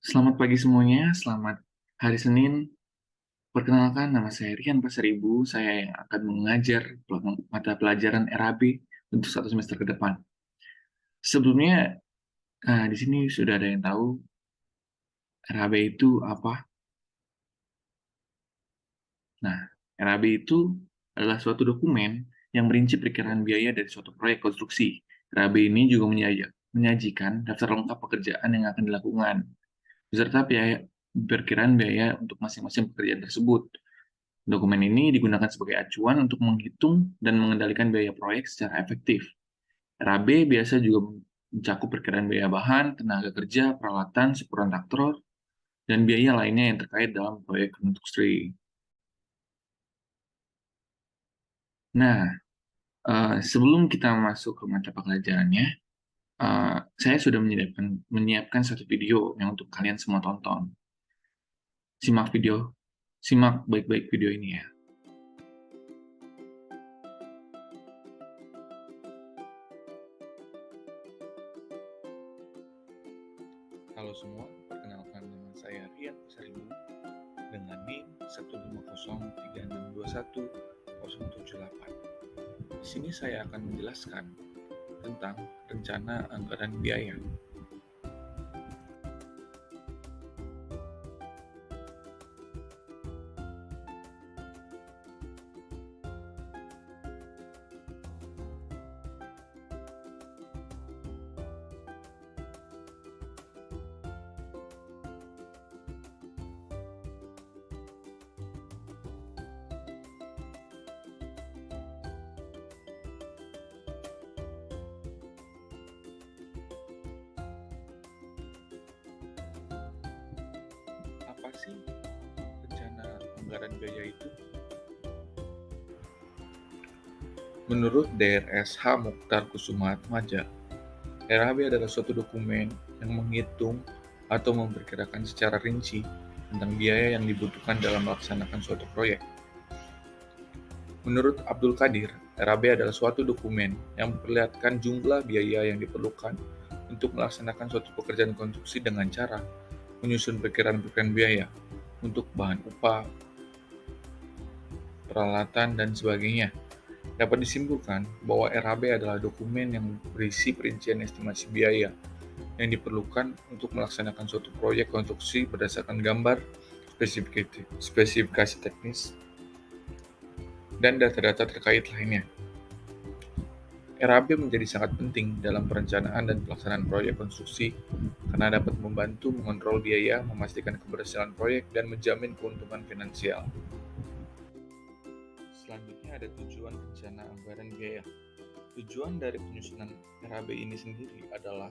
Selamat pagi semuanya, selamat hari Senin. Perkenalkan, nama saya Rian Pasaribu. Saya yang akan mengajar mata pelajaran RAB untuk 1 semester ke depan. Sebelumnya, di sini sudah ada yang tahu RAB itu apa? Nah, RAB itu adalah suatu dokumen yang merinci perkiraan biaya dari suatu proyek konstruksi. RAB ini juga menyajikan daftar lengkap pekerjaan yang akan dilakukan, beserta perkiraan biaya untuk masing-masing pekerjaan tersebut. Dokumen ini digunakan sebagai acuan untuk menghitung dan mengendalikan biaya proyek secara efektif. RAB biasa juga mencakup perkiraan biaya bahan, tenaga kerja, peralatan, sepuran traktor, dan biaya lainnya yang terkait dalam proyek konstruksi. Nah, sebelum kita masuk ke mata pelajarannya, saya sudah menyiapkan satu video yang untuk kalian semua tonton. Simak baik-baik video ini ya. Halo semua, perkenalkan nama saya Rian Pasaribu dengan NIM 15036210078. Di sini saya akan menjelaskan tentang rencana anggaran biaya. Apa sih rencana anggaran biaya itu? Menurut DRSH Mukhtar Kusuma Atmaja, RAB adalah suatu dokumen yang menghitung atau memperkirakan secara rinci tentang biaya yang dibutuhkan dalam melaksanakan suatu proyek. Menurut Abdul Qadir, RAB adalah suatu dokumen yang memperlihatkan jumlah biaya yang diperlukan untuk melaksanakan suatu pekerjaan konstruksi dengan cara menyusun perkiraan-perkiraan biaya untuk bahan upah, peralatan, dan sebagainya. Dapat disimpulkan bahwa RAB adalah dokumen yang berisi perincian estimasi biaya yang diperlukan untuk melaksanakan suatu proyek konstruksi berdasarkan gambar, spesifikasi teknis, dan data-data terkait lainnya. RAB menjadi sangat penting dalam perencanaan dan pelaksanaan proyek konstruksi karena dapat membantu mengontrol biaya, memastikan keberhasilan proyek, dan menjamin keuntungan finansial. Selanjutnya ada tujuan rencana anggaran biaya. Tujuan dari penyusunan RAB ini sendiri adalah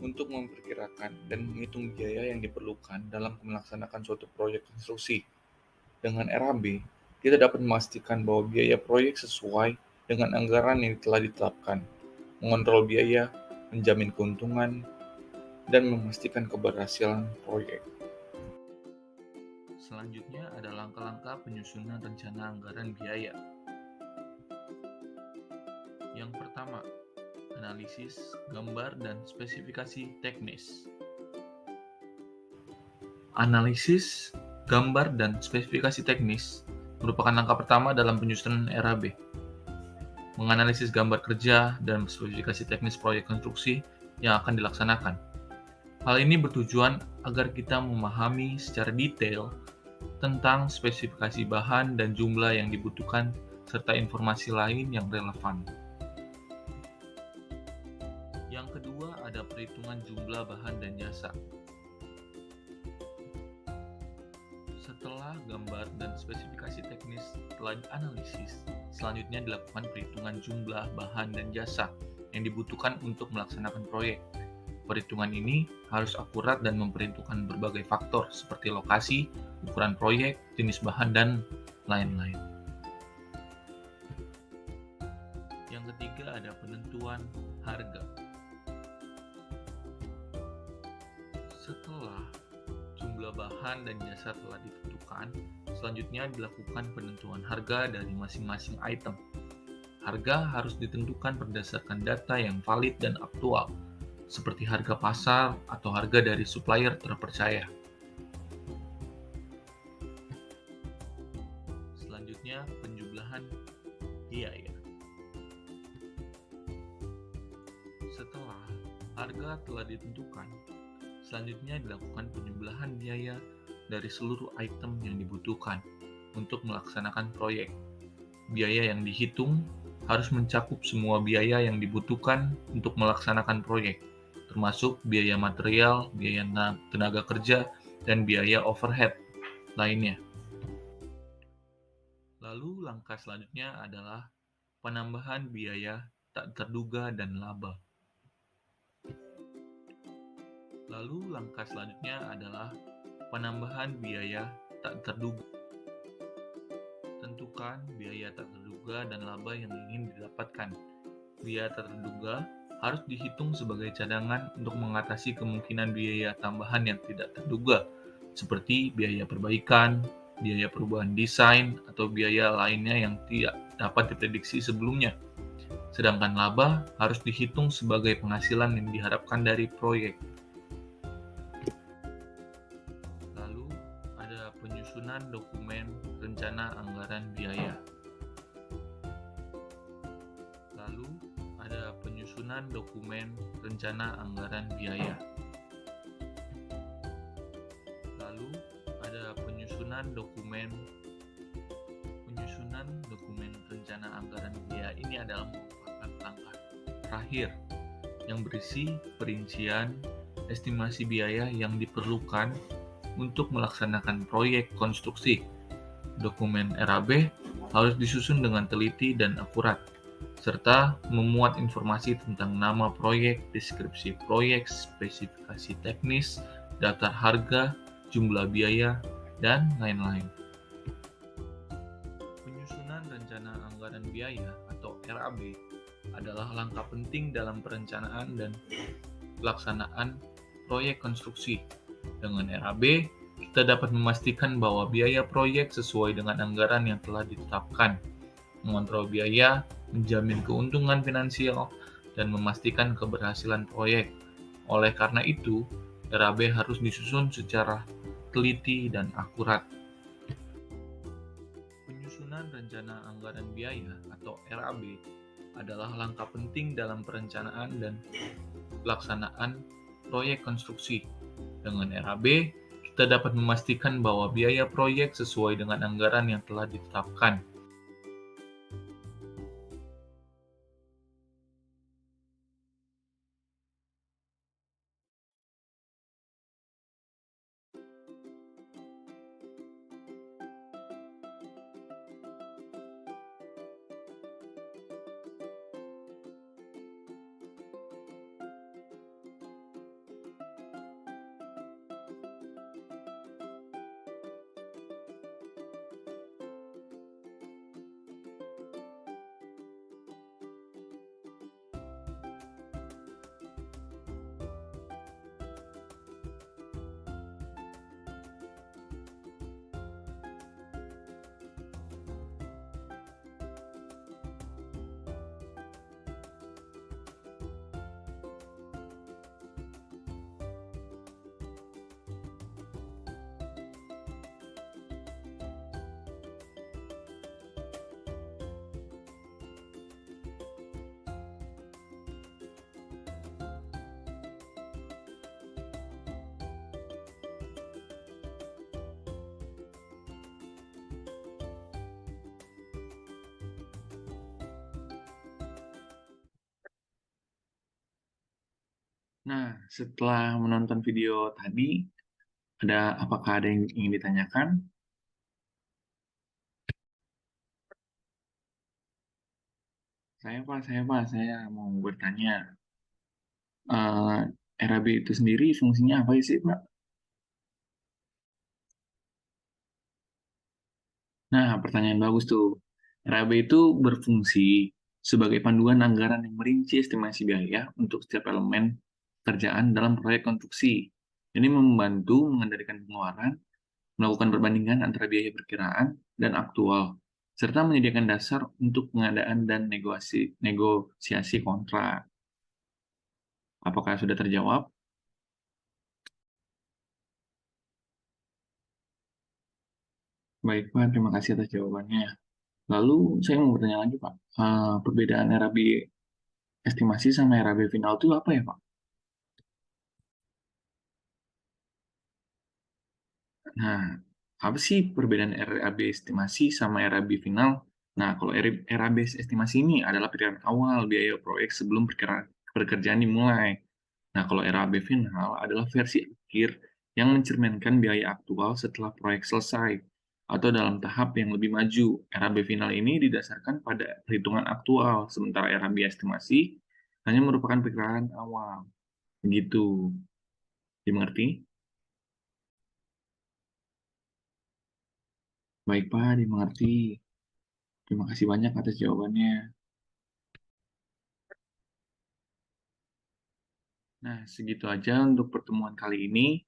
untuk memperkirakan dan menghitung biaya yang diperlukan dalam melaksanakan suatu proyek konstruksi. Dengan RAB, kita dapat memastikan bahwa biaya proyek sesuai dengan anggaran yang telah ditetapkan, mengontrol biaya, menjamin keuntungan, dan memastikan keberhasilan proyek. Selanjutnya ada langkah-langkah penyusunan rencana anggaran biaya. Yang pertama, analisis, gambar, dan spesifikasi teknis. Analisis, gambar, dan spesifikasi teknis merupakan langkah pertama dalam penyusunan RAB. Menganalisis gambar kerja dan spesifikasi teknis proyek konstruksi yang akan dilaksanakan. Hal ini bertujuan agar kita memahami secara detail tentang spesifikasi bahan dan jumlah yang dibutuhkan serta informasi lain yang relevan. Yang kedua ada perhitungan jumlah bahan dan jasa. Setelah gambar dan spesifikasi teknis telah dianalisis, selanjutnya dilakukan perhitungan jumlah bahan dan jasa yang dibutuhkan untuk melaksanakan proyek. Perhitungan ini harus akurat dan memperhitungkan berbagai faktor seperti lokasi, ukuran proyek, jenis bahan, dan lain-lain. Yang ketiga ada penentuan harga. Setelah jumlah bahan dan jasa telah ditentukan, selanjutnya dilakukan penentuan harga dari masing-masing item. Harga harus ditentukan berdasarkan data yang valid dan aktual, seperti harga pasar atau harga dari supplier terpercaya. Selanjutnya, penjumlahan biaya. Setelah harga telah ditentukan, selanjutnya dilakukan penjumlahan biaya dari seluruh item yang dibutuhkan untuk melaksanakan proyek. Biaya yang dihitung harus mencakup semua biaya yang dibutuhkan untuk melaksanakan proyek, termasuk biaya material, biaya tenaga kerja, dan biaya overhead lainnya. Lalu langkah selanjutnya adalah penambahan biaya tak terduga dan laba. Lalu langkah selanjutnya adalah penambahan biaya tak terduga. Tentukan biaya tak terduga dan laba yang ingin didapatkan. Biaya tak terduga harus dihitung sebagai cadangan untuk mengatasi kemungkinan biaya tambahan yang tidak terduga, seperti biaya perbaikan, biaya perubahan desain, atau biaya lainnya yang tidak dapat diprediksi sebelumnya. Sedangkan laba harus dihitung sebagai penghasilan yang diharapkan dari proyek. Lalu, ada penyusunan dokumen rencana anggaran biaya. Lalu, ada penyusunan dokumen rencana anggaran biaya. Lalu, ada penyusunan dokumen rencana anggaran biaya. Ini adalah merupakan langkah terakhir yang berisi perincian estimasi biaya yang diperlukan untuk melaksanakan proyek konstruksi. Dokumen RAB harus disusun dengan teliti dan akurat, serta memuat informasi tentang nama proyek, deskripsi proyek, spesifikasi teknis, daftar harga, jumlah biaya, dan lain-lain. Penyusunan rencana anggaran biaya atau RAB adalah langkah penting dalam perencanaan dan pelaksanaan proyek konstruksi. Dengan RAB, kita dapat memastikan bahwa biaya proyek sesuai dengan anggaran yang telah ditetapkan, mengontrol biaya, menjamin keuntungan finansial, dan memastikan keberhasilan proyek. Oleh karena itu, RAB harus disusun secara teliti dan akurat. Penyusunan rencana anggaran biaya atau RAB adalah langkah penting dalam perencanaan dan pelaksanaan proyek konstruksi. Dengan RAB, kita dapat memastikan bahwa biaya proyek sesuai dengan anggaran yang telah ditetapkan. Nah, setelah menonton video tadi, apakah ada yang ingin ditanyakan? Saya mau bertanya. RAB itu sendiri fungsinya apa sih, Pak? Nah, pertanyaan bagus tuh. RAB itu berfungsi sebagai panduan anggaran yang merinci estimasi biaya untuk setiap elemen pekerjaan dalam proyek konstruksi. Ini membantu mengendalikan pengeluaran, melakukan perbandingan antara biaya perkiraan dan aktual, serta menyediakan dasar untuk pengadaan dan negosiasi kontrak. Apakah sudah terjawab? Baik, Pak. Terima kasih atas jawabannya. Lalu saya mau bertanya lagi, Pak. Perbedaan RAB estimasi sama RAB final itu apa ya, Pak? Nah, apa sih perbedaan RAB estimasi sama RAB final? Nah, kalau RAB estimasi ini adalah perkiraan awal biaya proyek sebelum pekerjaan dimulai. Nah, kalau RAB final adalah versi akhir yang mencerminkan biaya aktual setelah proyek selesai atau dalam tahap yang lebih maju. RAB final ini didasarkan pada perhitungan aktual, sementara RAB estimasi hanya merupakan perkiraan awal. Begitu. Dimengerti? Baik, Pak, dimengerti. Terima kasih banyak atas jawabannya. Nah, segitu aja untuk pertemuan kali ini.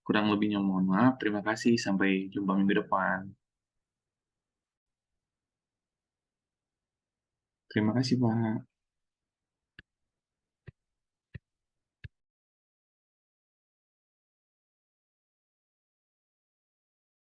Kurang lebihnya mohon maaf. Terima kasih. Sampai jumpa minggu depan. Terima kasih, Pak.